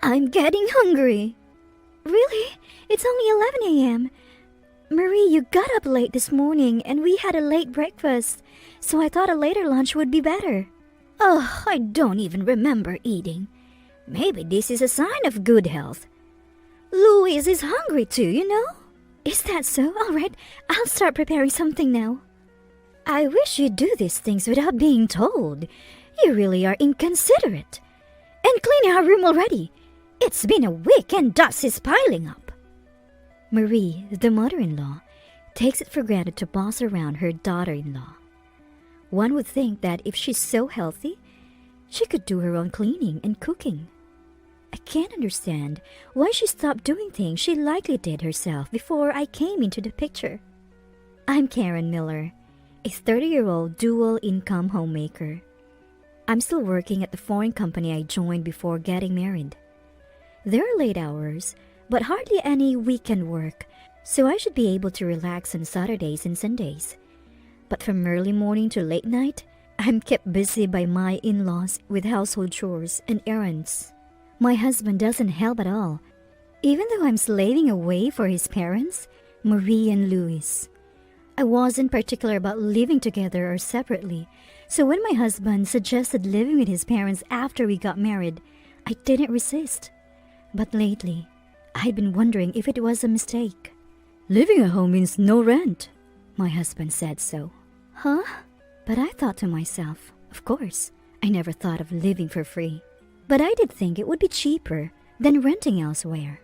I'm getting hungry. Really? It's only 11 a.m. Marie, you got up late this morning and we had a late breakfast, so I thought a later lunch would be better. Oh, I don't even remember eating. Maybe this is a sign of good health. Louise is hungry too, you know? Is that so? Alright, I'll start preparing something now. I wish you'd do these things without being told. You really are inconsiderate. And clean our room already. It's been a week and dust is piling up. Marie, the mother-in-law, takes it for granted to boss around her daughter-in-law. One would think that if she's so healthy, she could do her own cleaning and cooking. I can't understand why she stopped doing things she likely did herself before I came into the picture. I'm Karen Miller, a 30-year-old dual-income homemaker. I'm still working at the foreign company I joined before getting married. There are late hours, but hardly any weekend work, so I should be able to relax on Saturdays and Sundays. But from early morning to late night, I'm kept busy by my in-laws with household chores and errands. My husband doesn't help at all, even though I'm slaving away for his parents, Marie and Louis. I wasn't particular about living together or separately, so when my husband suggested living with his parents after we got married, I didn't resist. But lately, I'd been wondering if it was a mistake. Living at home means no rent, my husband said so. Huh? But I thought to myself, of course, I never thought of living for free. But I did think it would be cheaper than renting elsewhere.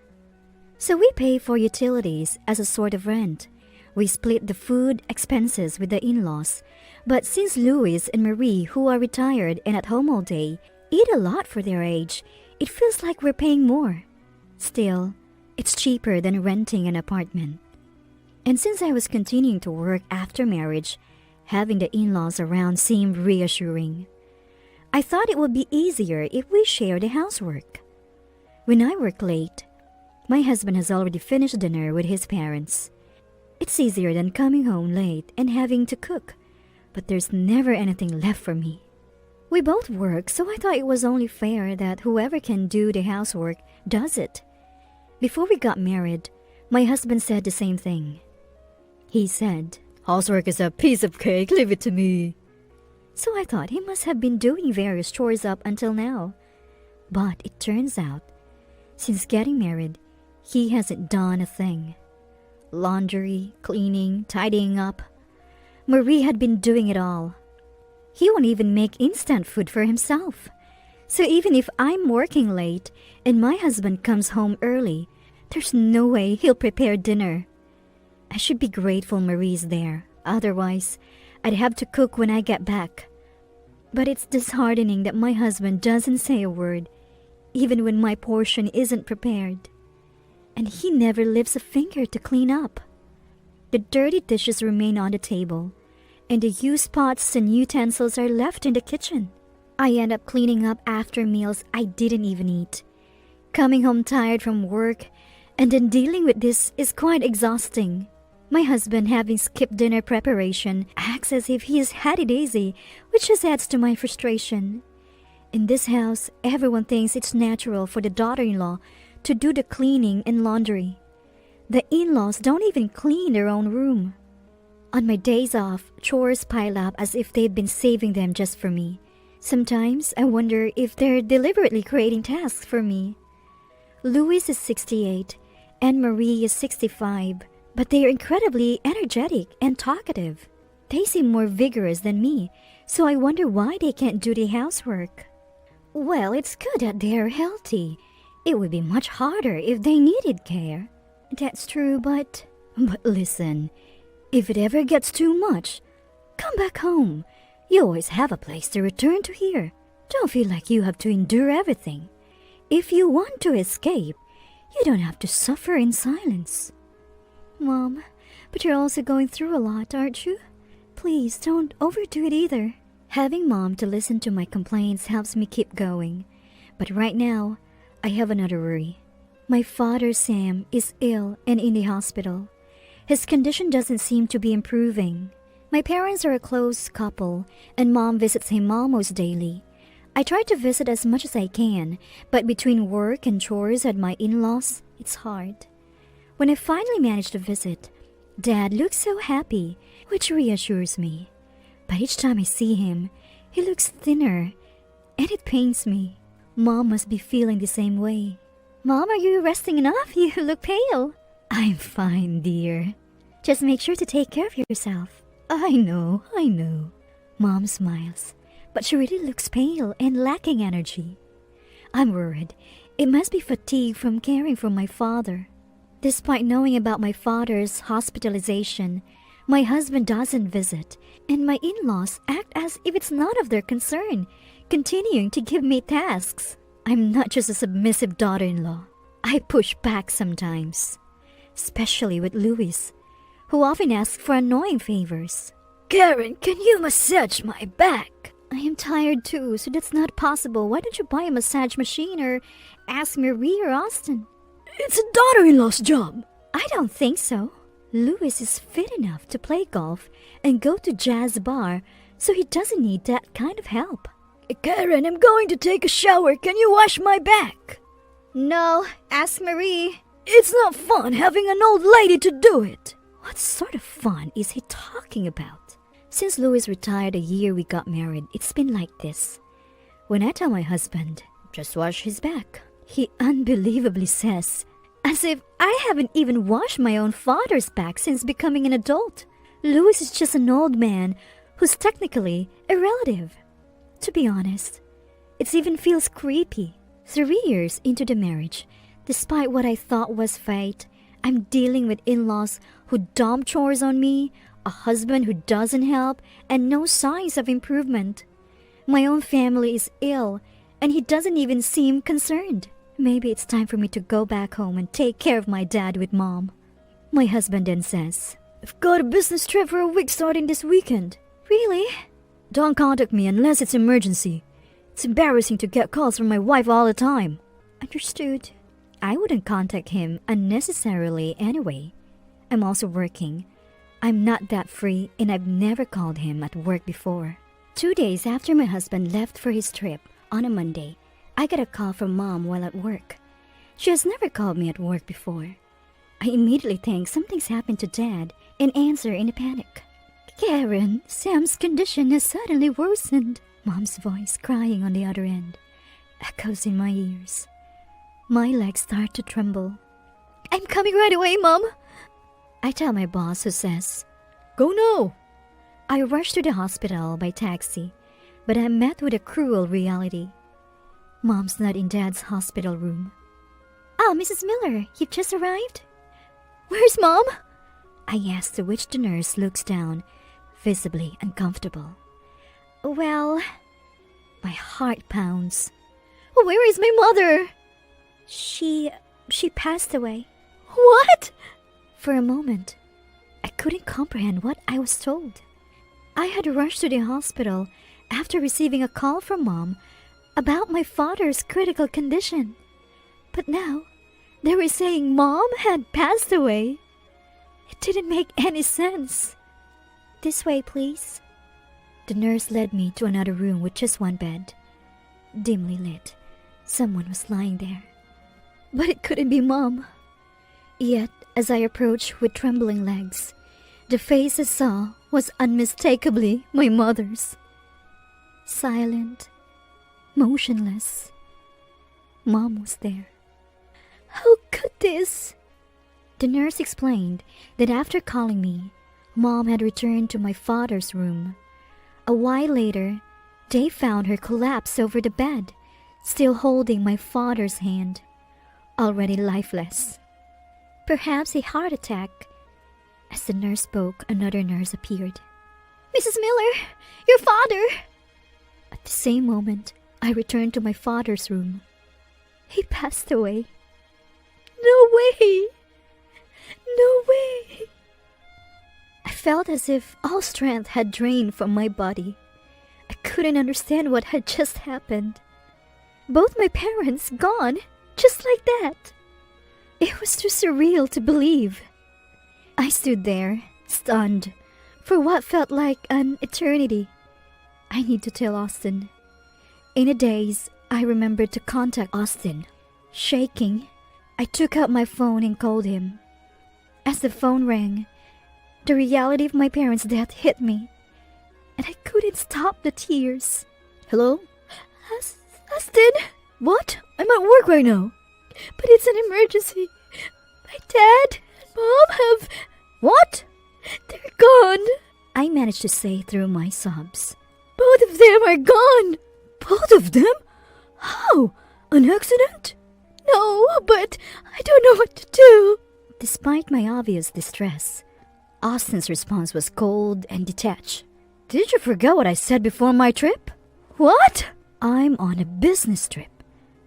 So we pay for utilities as a sort of rent. We split the food expenses with the in-laws. But since Louis and Marie, who are retired and at home all day, eat a lot for their age, it feels like we're paying more. Still, it's cheaper than renting an apartment. And since I was continuing to work after marriage, having the in-laws around seemed reassuring. I thought it would be easier if we shared the housework. When I work late, my husband has already finished dinner with his parents. It's easier than coming home late and having to cook, but there's never anything left for me. We both work, so I thought it was only fair that whoever can do the housework does it. Before we got married, my husband said the same thing. He said, "Housework is a piece of cake, leave it to me." So I thought he must have been doing various chores up until now. But it turns out, since getting married, he hasn't done a thing. Laundry, cleaning, tidying up. Marie had been doing it all. He won't even make instant food for himself. So even if I'm working late and my husband comes home early, there's no way he'll prepare dinner. I should be grateful Marie's there. Otherwise, I'd have to cook when I get back. But it's disheartening that my husband doesn't say a word, even when my portion isn't prepared. And he never lifts a finger to clean up. The dirty dishes remain on the table, and the used pots and utensils are left in the kitchen. I end up cleaning up after meals I didn't even eat. Coming home tired from work, and then dealing with this is quite exhausting. My husband, having skipped dinner preparation, acts as if he is hatty-daisy, which just adds to my frustration. In this house, everyone thinks it's natural for the daughter-in-law to do the cleaning and laundry. The in-laws don't even clean their own room. On my days off, chores pile up as if they've been saving them just for me. Sometimes I wonder if they're deliberately creating tasks for me. Louis is 68 and Marie is 65. But they are incredibly energetic and talkative. They seem more vigorous than me, so I wonder why they can't do the housework. Well, it's good that they're healthy. It would be much harder if they needed care. That's true, but listen, if it ever gets too much, come back home. You always have a place to return to here. Don't feel like you have to endure everything. If you want to escape, you don't have to suffer in silence. Mom, but you're also going through a lot, aren't you? Please don't overdo it either. Having Mom to listen to my complaints helps me keep going. But right now, I have another worry. My father, Sam, is ill and in the hospital. His condition doesn't seem to be improving. My parents are a close couple, and Mom visits him almost daily. I try to visit as much as I can, but between work and chores at my in-laws, it's hard. When I finally manage to visit, Dad looks so happy, which reassures me. But each time I see him, he looks thinner, and it pains me. Mom must be feeling the same way. Mom, are you resting enough? You look pale. I'm fine, dear. Just make sure to take care of yourself. I know. Mom smiles, but she really looks pale and lacking energy. I'm worried. It must be fatigue from caring for my father. Despite knowing about my father's hospitalization, my husband doesn't visit, and my in-laws act as if it's none of their concern, continuing to give me tasks. I'm not just a submissive daughter-in-law. I push back sometimes, especially with Louis, who often asks for annoying favors. Karen, can you massage my back? I am tired too, so that's not possible. Why don't you buy a massage machine or ask Marie or Austin? It's a daughter-in-law's job. I don't think so. Louis is fit enough to play golf and go to jazz bar, so he doesn't need that kind of help. Karen, I'm going to take a shower. Can you wash my back? No, ask Marie. It's not fun having an old lady to do it. What sort of fun is he talking about? Since Louis retired a year we got married, it's been like this. When I tell my husband, just wash his back, he unbelievably says, as if I haven't even washed my own father's back since becoming an adult. Louis is just an old man who's technically a relative. To be honest, it even feels creepy. 3 years into the marriage, despite what I thought was fate, I'm dealing with in-laws who dump chores on me, a husband who doesn't help, and no signs of improvement. My own family is ill, and he doesn't even seem concerned. Maybe it's time for me to go back home and take care of my dad with Mom. My husband then says, I've got a business trip for a week starting this weekend. Really? Don't contact me unless it's emergency. It's embarrassing to get calls from my wife all the time. Understood. I wouldn't contact him unnecessarily anyway. I'm also working. I'm not that free, and I've never called him at work before. 2 days after my husband left for his trip, on a Monday, I got a call from Mom while at work. She has never called me at work before. I immediately think something's happened to Dad and answer in a panic. Karen, Sam's condition has suddenly worsened. Mom's voice crying on the other end echoes in my ears. My legs start to tremble. I'm coming right away, Mom. I tell my boss, who says, Go now. I rush to the hospital by taxi, but I'm met with a cruel reality. Mom's not in Dad's hospital room. Oh, Mrs. Miller, you've just arrived? Where's Mom? I ask, to which the nurse looks down, visibly uncomfortable. Well, my heart pounds. Where is my mother? She passed away. What? For a moment, I couldn't comprehend what I was told. I had rushed to the hospital after receiving a call from Mom about my father's critical condition. But now, they were saying Mom had passed away. It didn't make any sense. This way, please. The nurse led me to another room with just one bed. Dimly lit, someone was lying there. But it couldn't be Mom. Yet, as I approached with trembling legs, the face I saw was unmistakably my mother's. Silent, motionless. Mom was there. How could this? The nurse explained that after calling me, Mom had returned to my father's room. A while later, they found her collapsed over the bed, still holding my father's hand, already lifeless. Perhaps a heart attack. As the nurse spoke, another nurse appeared. Mrs. Miller, your father! At the same moment, I returned to my father's room. He passed away. No way! No way! I felt as if all strength had drained from my body. I couldn't understand what had just happened. Both my parents gone, just like that. It was too surreal to believe. I stood there, stunned, for what felt like an eternity. I need to tell Austin. In a daze, I remembered to contact Austin. Shaking, I took out my phone and called him. As the phone rang, the reality of my parents' death hit me, and I couldn't stop the tears. Hello? Austin? What? I'm at work right now. But it's an emergency. My dad and mom have... What? They're gone. I managed to say through my sobs. Both of them are gone. Both of them? How? An accident? No, but I don't know what to do. Despite my obvious distress, Austin's response was cold and detached. Did you forget what I said before my trip? What? I'm on a business trip.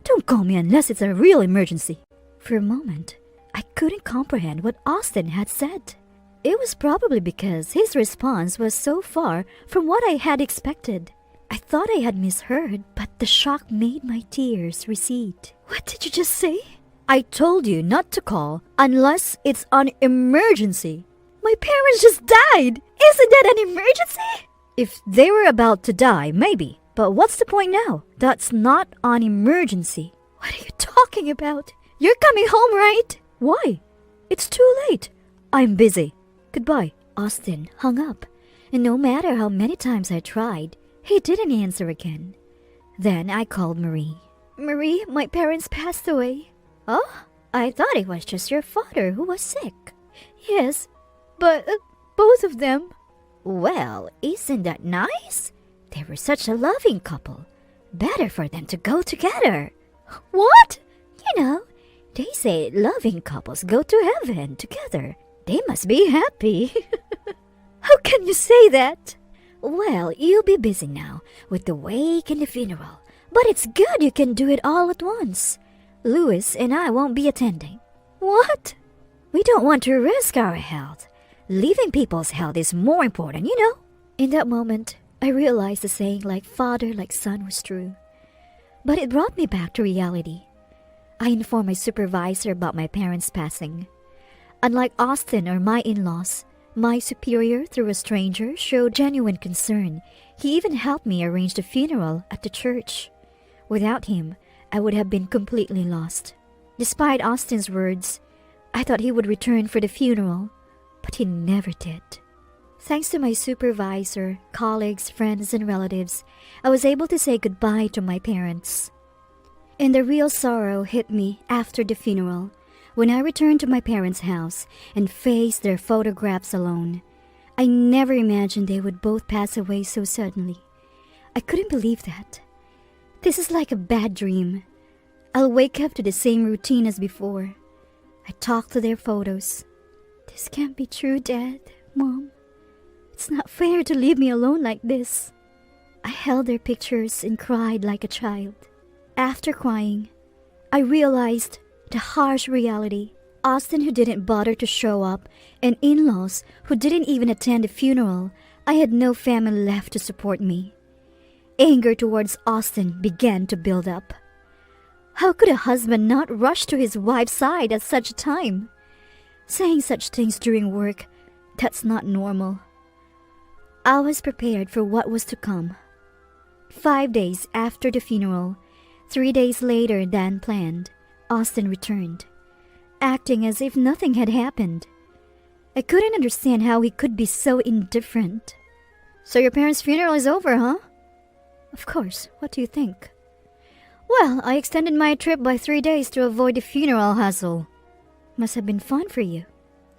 Don't call me unless it's a real emergency. For a moment, I couldn't comprehend what Austin had said. It was probably because his response was so far from what I had expected. I thought I had misheard, but the shock made my tears recede. What did you just say? I told you not to call unless it's an emergency. My parents just died. Isn't that an emergency? If they were about to die, maybe. But what's the point now? That's not an emergency. What are you talking about? You're coming home, right? Why? It's too late. I'm busy. Goodbye. Austin hung up, and no matter how many times I tried, he didn't answer again. Then I called Marie. Marie, my parents passed away. Oh? I thought it was just your father who was sick. Yes, but both of them. Well, isn't that nice? They were such a loving couple. Better for them to go together. What? You know, they say loving couples go to heaven together. They must be happy. How can you say that? Well, you'll be busy now with the wake and the funeral. But it's good you can do it all at once. Louis and I won't be attending. What? We don't want to risk our health. Leaving people's health is more important, you know. In that moment, I realized the saying like father, like son was true. But it brought me back to reality. I informed my supervisor about my parents' passing. Unlike Austin or my in-laws, my superior, through a stranger, showed genuine concern. He even helped me arrange the funeral at the church. Without him, I would have been completely lost. Despite Austin's words, I thought he would return for the funeral, but he never did. Thanks to my supervisor, colleagues, friends, and relatives, I was able to say goodbye to my parents. And the real sorrow hit me after the funeral, when I returned to my parents' house and faced their photographs alone. I never imagined they would both pass away so suddenly. I couldn't believe that. This is like a bad dream. I'll wake up to the same routine as before. I talk to their photos. This can't be true, Dad, Mom. It's not fair to leave me alone like this. I held their pictures and cried like a child. After crying, I realized the harsh reality. Austin, who didn't bother to show up, and in-laws who didn't even attend the funeral. I had no family left to support me. Anger towards Austin began to build up. How could a husband not rush to his wife's side at such a time? Saying such things during work, that's not normal. I was prepared for what was to come. 5 days after the funeral, 3 days later than planned, Austin returned, acting as if nothing had happened. I couldn't understand how he could be so indifferent. So your parents' funeral is over, huh? Of course. What do you think? Well, I extended my trip by 3 days to avoid the funeral hassle. Must have been fun for you.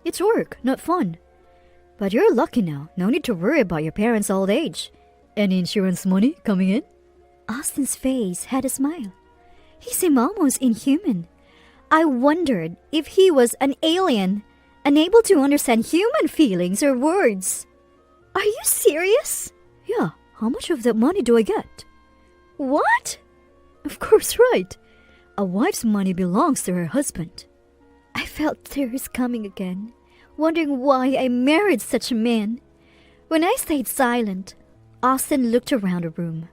It's work, not fun. But you're lucky now. No need to worry about your parents' old age. Any insurance money coming in? Austin's face had a smile. He seemed almost inhuman. I wondered if he was an alien, unable to understand human feelings or words. Are you serious? Yeah. How much of that money do I get? What? Of course, right. A wife's money belongs to her husband. I felt tears coming again, wondering why I married such a man. When I stayed silent, Austin looked around the room.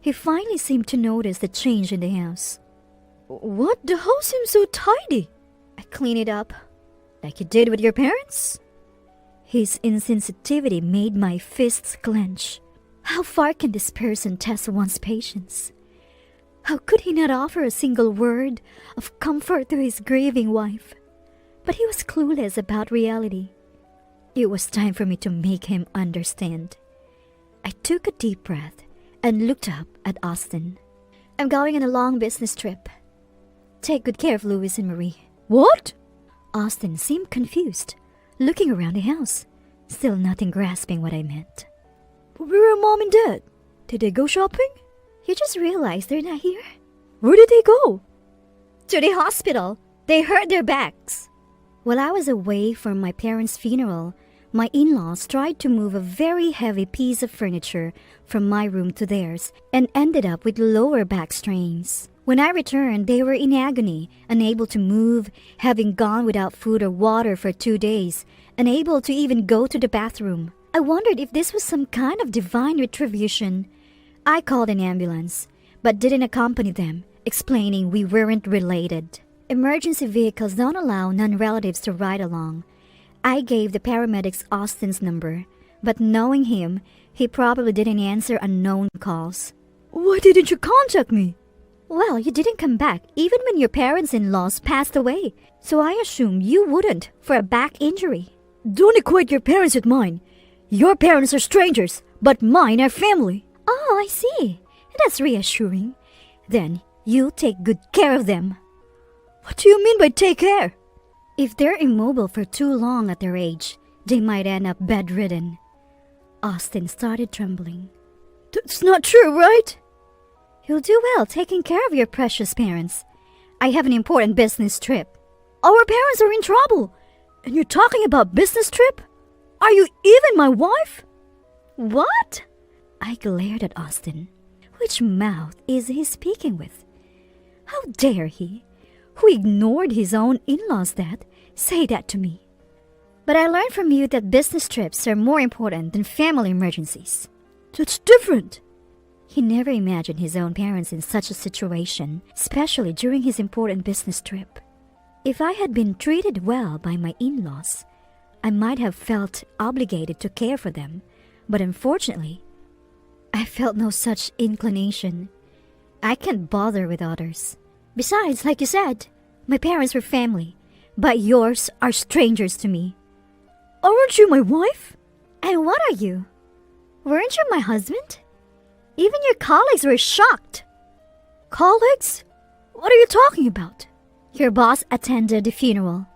He finally seemed to notice the change in the house. What? The house seems so tidy. I cleaned it up. Like you did with your parents? His insensitivity made my fists clench. How far can this person test one's patience? How could he not offer a single word of comfort to his grieving wife? But he was clueless about reality. It was time for me to make him understand. I took a deep breath and looked up at Austin. I'm going on a long business trip. Take good care of Louis and Marie. What? Austin seemed confused, looking around the house, still nothing grasping what I meant. Where are Mom and Dad? Did they go shopping? You just realized they're not here? Where did they go? To the hospital. They hurt their backs. While I was away from my parents' funeral, my in-laws tried to move a very heavy piece of furniture from my room to theirs and ended up with lower back strains. When I returned, they were in agony, unable to move, having gone without food or water for 2 days, unable to even go to the bathroom. I wondered if this was some kind of divine retribution. I called an ambulance, but didn't accompany them, explaining we weren't related. Emergency vehicles don't allow non-relatives to ride along. I gave the paramedics Austin's number, but knowing him, he probably didn't answer unknown calls. Why didn't you contact me? Well, you didn't come back even when your parents-in-laws passed away, so I assumed you wouldn't for a back injury. Don't equate your parents with mine. Your parents are strangers, but mine are family. Oh, I see. That's reassuring. Then you take good care of them. What do you mean by take care? If they're immobile for too long at their age, they might end up bedridden. Austin started trembling. That's not true, right? You'll do well taking care of your precious parents. I have an important business trip. Our parents are in trouble, and you're talking about business trip? Are you even my wife? What? I glared at Austin. Which mouth is he speaking with? How dare he, who ignored his own in-laws say that to me? But I learned from you that business trips are more important than family emergencies. That's different. He never imagined his own parents in such a situation, especially during his important business trip. If I had been treated well by my in-laws, I might have felt obligated to care for them, but unfortunately, I felt no such inclination. I can't bother with others. Besides, like you said, my parents were family, but yours are strangers to me. Aren't you my wife? And what are you? Weren't you my husband? Even your colleagues were shocked. Colleagues? What are you talking about? Your boss attended the funeral.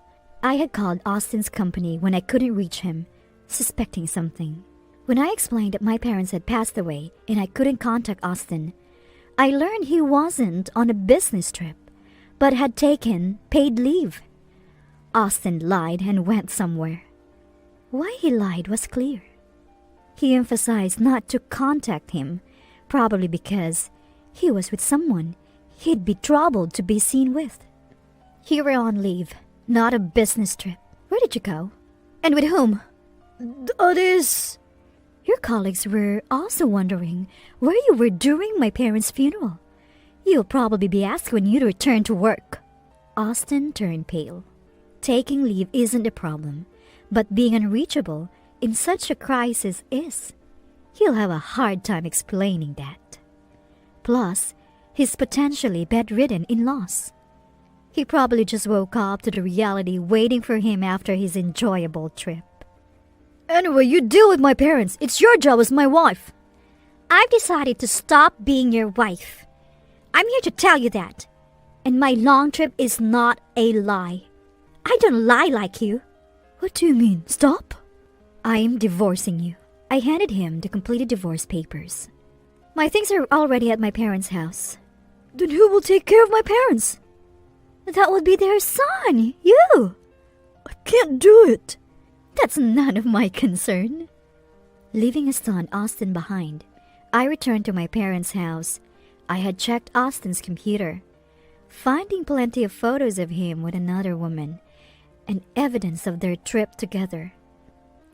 I had called Austin's company when I couldn't reach him, suspecting something. When I explained that my parents had passed away and I couldn't contact Austin, I learned he wasn't on a business trip, but had taken paid leave. Austin lied and went somewhere. Why he lied was clear. He emphasized not to contact him, probably because he was with someone he'd be troubled to be seen with. You were on leave, not a business trip. Where did you go? And with whom? That is... Your colleagues were also wondering where you were during my parents' funeral. You'll probably be asked when you return to work. Austin turned pale. Taking leave isn't a problem, but being unreachable in such a crisis is. He'll have a hard time explaining that. Plus, he's potentially bedridden in-laws. He probably just woke up to the reality waiting for him after his enjoyable trip. Anyway, you deal with my parents. It's your job as my wife. I've decided to stop being your wife. I'm here to tell you that. And my long trip is not a lie. I don't lie like you. What do you mean, stop? I am divorcing you. I handed him the completed divorce papers. My things are already at my parents' house. Then who will take care of my parents? That would be their son, you. I can't do it. That's none of my concern. Leaving his son Austin behind, I returned to my parents' house. I had checked Austin's computer, finding plenty of photos of him with another woman and evidence of their trip together.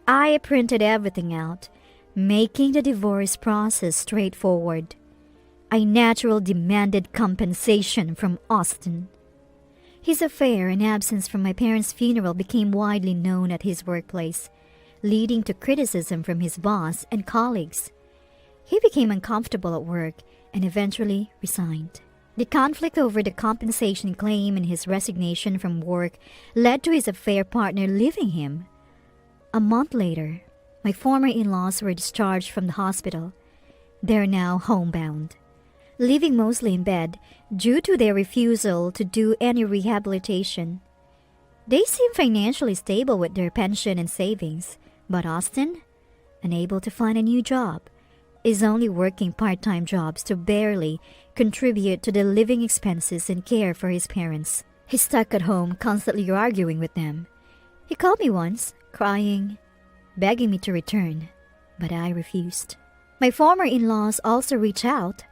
I printed everything out, making the divorce process straightforward. I naturally demanded compensation from Austin. His affair and absence from my parents' funeral became widely known at his workplace, leading to criticism from his boss and colleagues. He became uncomfortable at work and eventually resigned. The conflict over the compensation claim and his resignation from work led to his affair partner leaving him. A month later, my former in-laws were discharged from the hospital. They're now homebound, living mostly in bed due to their refusal to do any rehabilitation. They seem financially stable with their pension and savings, but Austin, unable to find a new job, is only working part-time jobs to barely contribute to the living expenses and care for his parents. He's stuck at home constantly arguing with them. He called me once, crying, begging me to return, but I refused. My former in-laws also reached out,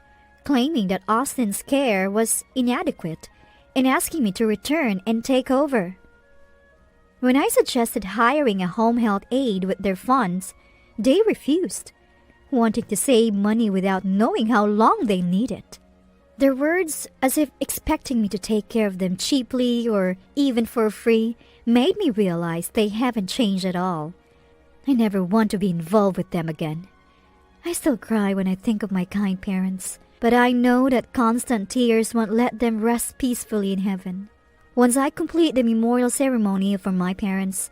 claiming that Austin's care was inadequate and asking me to return and take over. When I suggested hiring a home health aide with their funds, they refused, wanting to save money without knowing how long they need it. Their words, as if expecting me to take care of them cheaply or even for free, made me realize they haven't changed at all. I never want to be involved with them again. I still cry when I think of my kind parents, but I know that constant tears won't let them rest peacefully in heaven. Once I complete the memorial ceremony for my parents,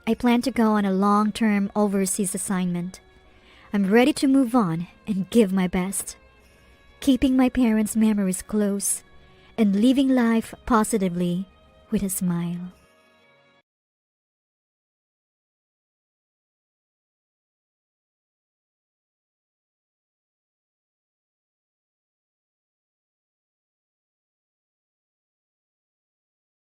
I plan to go on a long-term overseas assignment. I'm ready to move on and give my best, keeping my parents' memories close and living life positively with a smile.